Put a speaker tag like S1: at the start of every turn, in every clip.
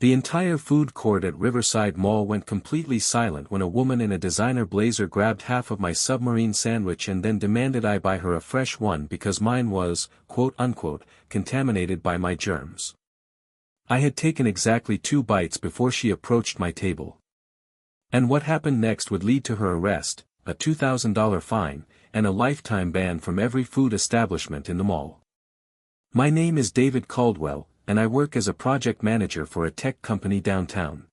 S1: The entire food court at Riverside Mall went completely silent when a woman in a designer blazer grabbed half of my submarine sandwich and then demanded I buy her a fresh one because mine was, quote-unquote, contaminated by my germs. I had taken exactly 2 bites before she approached my table. And what happened next would lead to her arrest, a $2,000 fine, and a lifetime ban from every food establishment in the mall. My name is David Caldwell, and I work as a project manager for a tech company downtown.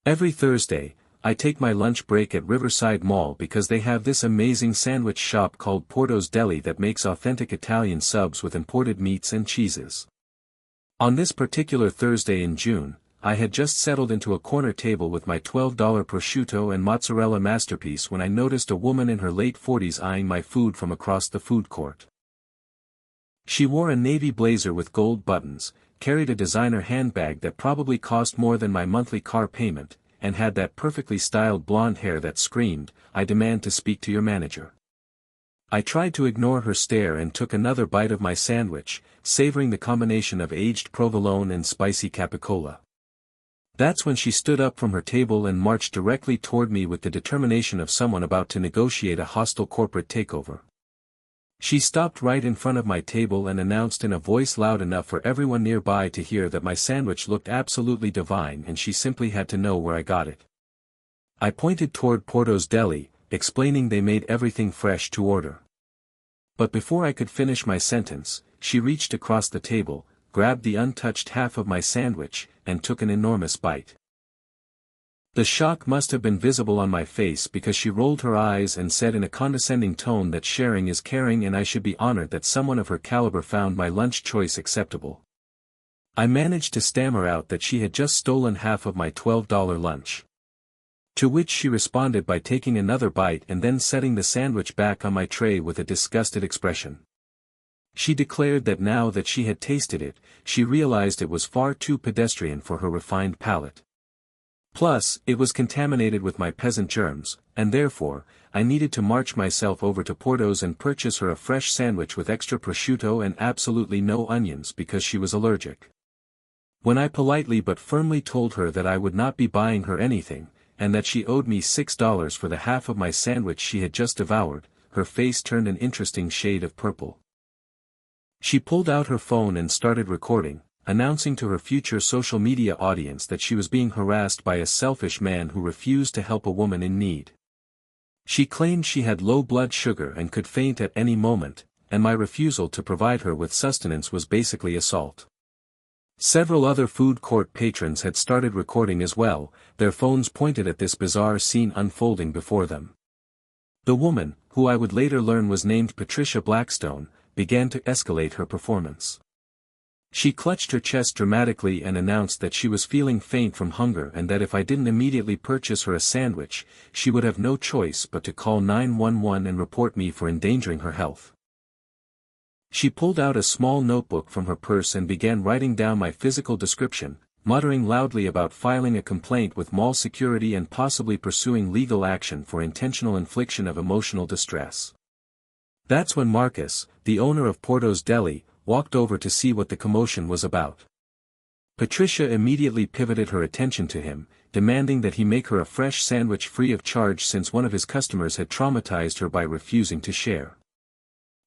S1: Every Thursday, I take my lunch break at Riverside Mall because they have this amazing sandwich shop called Porto's Deli that makes authentic Italian subs with imported meats and cheeses. On this particular Thursday in June, I had just settled into a corner table with my $12 prosciutto and mozzarella masterpiece when I noticed a woman in her late 40s eyeing my food from across the food court. She wore a navy blazer with gold buttons, carried a designer handbag that probably cost more than my monthly car payment, and had that perfectly styled blonde hair that screamed, "I demand to speak to your manager." I tried to ignore her stare and took another bite of my sandwich, savoring the combination of aged provolone and spicy capicola. That's when she stood up from her table and marched directly toward me with the determination of someone about to negotiate a hostile corporate takeover. She stopped right in front of my table and announced in a voice loud enough for everyone nearby to hear that my sandwich looked absolutely divine and she simply had to know where I got it. I pointed toward Porto's Deli, explaining they made everything fresh to order. But before I could finish my sentence, she reached across the table, grabbed the untouched half of my sandwich, and took an enormous bite. The shock must have been visible on my face because she rolled her eyes and said in a condescending tone that sharing is caring and I should be honored that someone of her caliber found my lunch choice acceptable. I managed to stammer out that she had just stolen half of my $12 lunch. To which she responded by taking another bite and then setting the sandwich back on my tray with a disgusted expression. She declared that now that she had tasted it, she realized it was far too pedestrian for her refined palate. Plus, it was contaminated with my peasant germs, and therefore, I needed to march myself over to Porto's and purchase her a fresh sandwich with extra prosciutto and absolutely no onions because she was allergic. When I politely but firmly told her that I would not be buying her anything, and that she owed me $6 for the half of my sandwich she had just devoured, her face turned an interesting shade of purple. She pulled out her phone and started recording, announcing to her future social media audience that she was being harassed by a selfish man who refused to help a woman in need. She claimed she had low blood sugar and could faint at any moment, and my refusal to provide her with sustenance was basically assault. Several other food court patrons had started recording as well, their phones pointed at this bizarre scene unfolding before them. The woman, who I would later learn was named Patricia Blackstone, began to escalate her performance. She clutched her chest dramatically and announced that she was feeling faint from hunger and that if I didn't immediately purchase her a sandwich, she would have no choice but to call 911 and report me for endangering her health. She pulled out a small notebook from her purse and began writing down my physical description, muttering loudly about filing a complaint with mall security and possibly pursuing legal action for intentional infliction of emotional distress. That's when Marcus, the owner of Porto's Deli, walked over to see what the commotion was about. Patricia immediately pivoted her attention to him, demanding that he make her a fresh sandwich free of charge since one of his customers had traumatized her by refusing to share.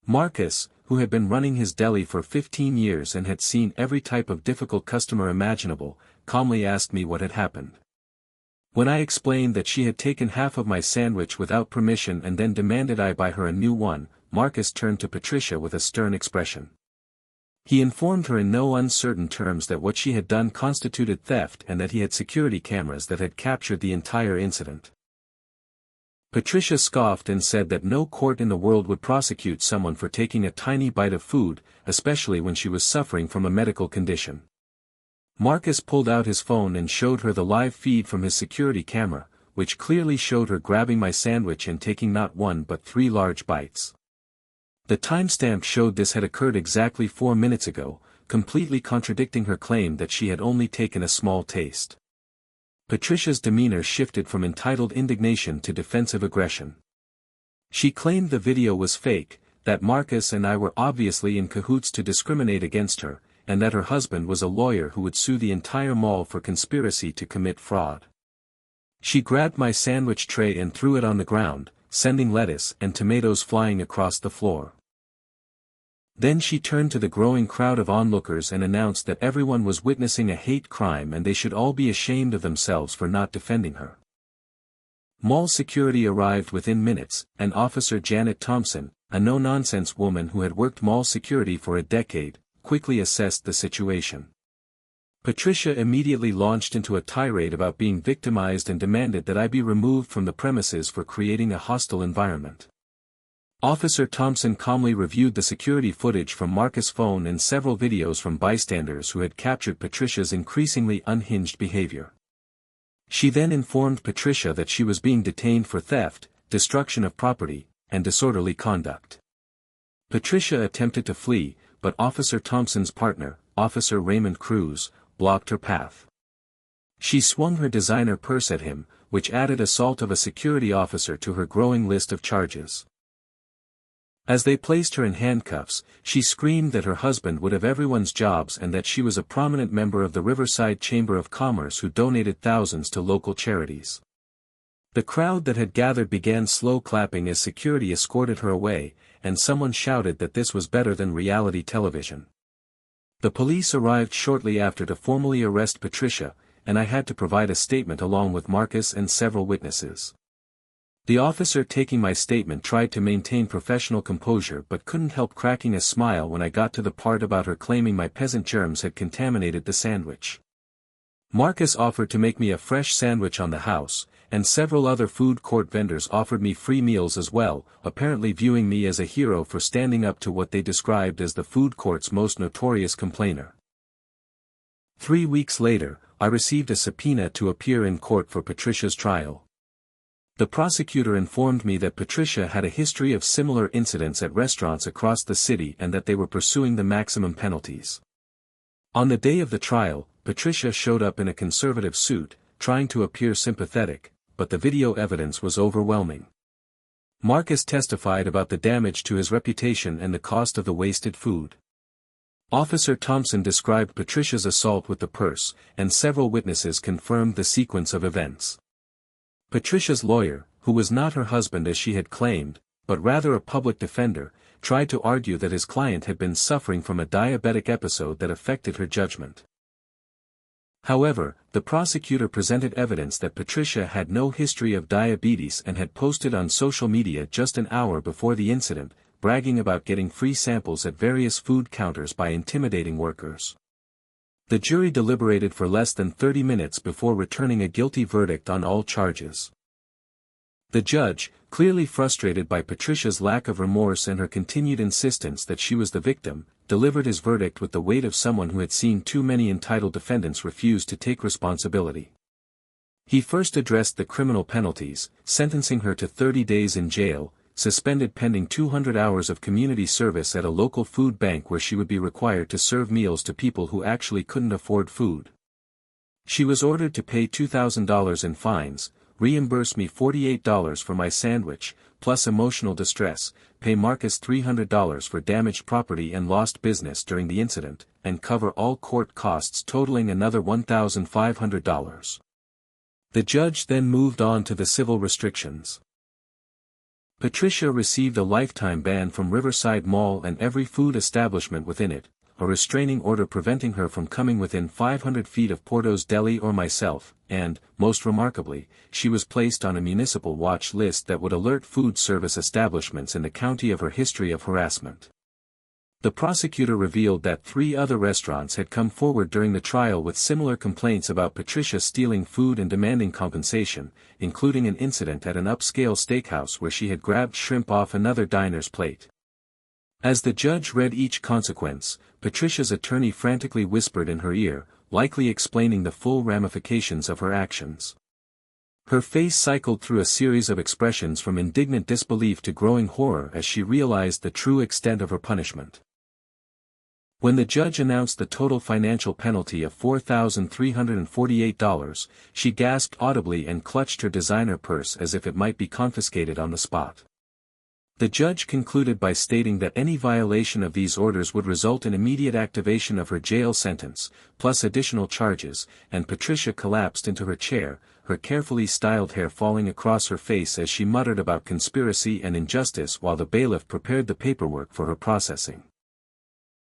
S1: Marcus, who had been running his deli for 15 years and had seen every type of difficult customer imaginable, calmly asked me what had happened. When I explained that she had taken half of my sandwich without permission and then demanded I buy her a new one, Marcus turned to Patricia with a stern expression. He informed her in no uncertain terms that what she had done constituted theft and that he had security cameras that had captured the entire incident. Patricia scoffed and said that no court in the world would prosecute someone for taking a tiny bite of food, especially when she was suffering from a medical condition. Marcus pulled out his phone and showed her the live feed from his security camera, which clearly showed her grabbing my sandwich and taking not one but 3 large bites. The timestamp showed this had occurred exactly 4 minutes ago, completely contradicting her claim that she had only taken a small taste. Patricia's demeanor shifted from entitled indignation to defensive aggression. She claimed the video was fake, that Marcus and I were obviously in cahoots to discriminate against her, and that her husband was a lawyer who would sue the entire mall for conspiracy to commit fraud. She grabbed my sandwich tray and threw it on the ground, sending lettuce and tomatoes flying across the floor. Then she turned to the growing crowd of onlookers and announced that everyone was witnessing a hate crime and they should all be ashamed of themselves for not defending her. Mall security arrived within minutes, and Officer Janet Thompson, a no-nonsense woman who had worked mall security for a decade, quickly assessed the situation. Patricia immediately launched into a tirade about being victimized and demanded that I be removed from the premises for creating a hostile environment. Officer Thompson calmly reviewed the security footage from Marcus' phone and several videos from bystanders who had captured Patricia's increasingly unhinged behavior. She then informed Patricia that she was being detained for theft, destruction of property, and disorderly conduct. Patricia attempted to flee, but Officer Thompson's partner, Officer Raymond Cruz, blocked her path. She swung her designer purse at him, which added assault of a security officer to her growing list of charges. As they placed her in handcuffs, she screamed that her husband would have everyone's jobs and that she was a prominent member of the Riverside Chamber of Commerce who donated thousands to local charities. The crowd that had gathered began slow clapping as security escorted her away, and someone shouted that this was better than reality television. The police arrived shortly after to formally arrest Patricia, and I had to provide a statement along with Marcus and several witnesses. The officer taking my statement tried to maintain professional composure but couldn't help cracking a smile when I got to the part about her claiming my peasant germs had contaminated the sandwich. Marcus offered to make me a fresh sandwich on the house, and several other food court vendors offered me free meals as well, apparently viewing me as a hero for standing up to what they described as the food court's most notorious complainer. 3 weeks later, I received a subpoena to appear in court for Patricia's trial. The prosecutor informed me that Patricia had a history of similar incidents at restaurants across the city and that they were pursuing the maximum penalties. On the day of the trial, Patricia showed up in a conservative suit, trying to appear sympathetic, but the video evidence was overwhelming. Marcus testified about the damage to his reputation and the cost of the wasted food. Officer Thompson described Patricia's assault with the purse, and several witnesses confirmed the sequence of events. Patricia's lawyer, who was not her husband as she had claimed, but rather a public defender, tried to argue that his client had been suffering from a diabetic episode that affected her judgment. However, the prosecutor presented evidence that Patricia had no history of diabetes and had posted on social media just an hour before the incident, bragging about getting free samples at various food counters by intimidating workers. The jury deliberated for less than 30 minutes before returning a guilty verdict on all charges. The judge, clearly frustrated by Patricia's lack of remorse and her continued insistence that she was the victim, delivered his verdict with the weight of someone who had seen too many entitled defendants refuse to take responsibility. He first addressed the criminal penalties, sentencing her to 30 days in jail, suspended pending 200 hours of community service at a local food bank where she would be required to serve meals to people who actually couldn't afford food. She was ordered to pay $2,000 in fines, reimburse me $48 for my sandwich, plus emotional distress, pay Marcus $300 for damaged property and lost business during the incident, and cover all court costs totaling another $1,500. The judge then moved on to the civil restrictions. Patricia received a lifetime ban from Riverside Mall and every food establishment within it, a restraining order preventing her from coming within 500 feet of Porto's Deli or myself, and, most remarkably, she was placed on a municipal watch list that would alert food service establishments in the county of her history of harassment. The prosecutor revealed that 3 other restaurants had come forward during the trial with similar complaints about Patricia stealing food and demanding compensation, including an incident at an upscale steakhouse where she had grabbed shrimp off another diner's plate. As the judge read each consequence, Patricia's attorney frantically whispered in her ear, likely explaining the full ramifications of her actions. Her face cycled through a series of expressions from indignant disbelief to growing horror as she realized the true extent of her punishment. When the judge announced the total financial penalty of $4,348, she gasped audibly and clutched her designer purse as if it might be confiscated on the spot. The judge concluded by stating that any violation of these orders would result in immediate activation of her jail sentence, plus additional charges, and Patricia collapsed into her chair, her carefully styled hair falling across her face as she muttered about conspiracy and injustice while the bailiff prepared the paperwork for her processing.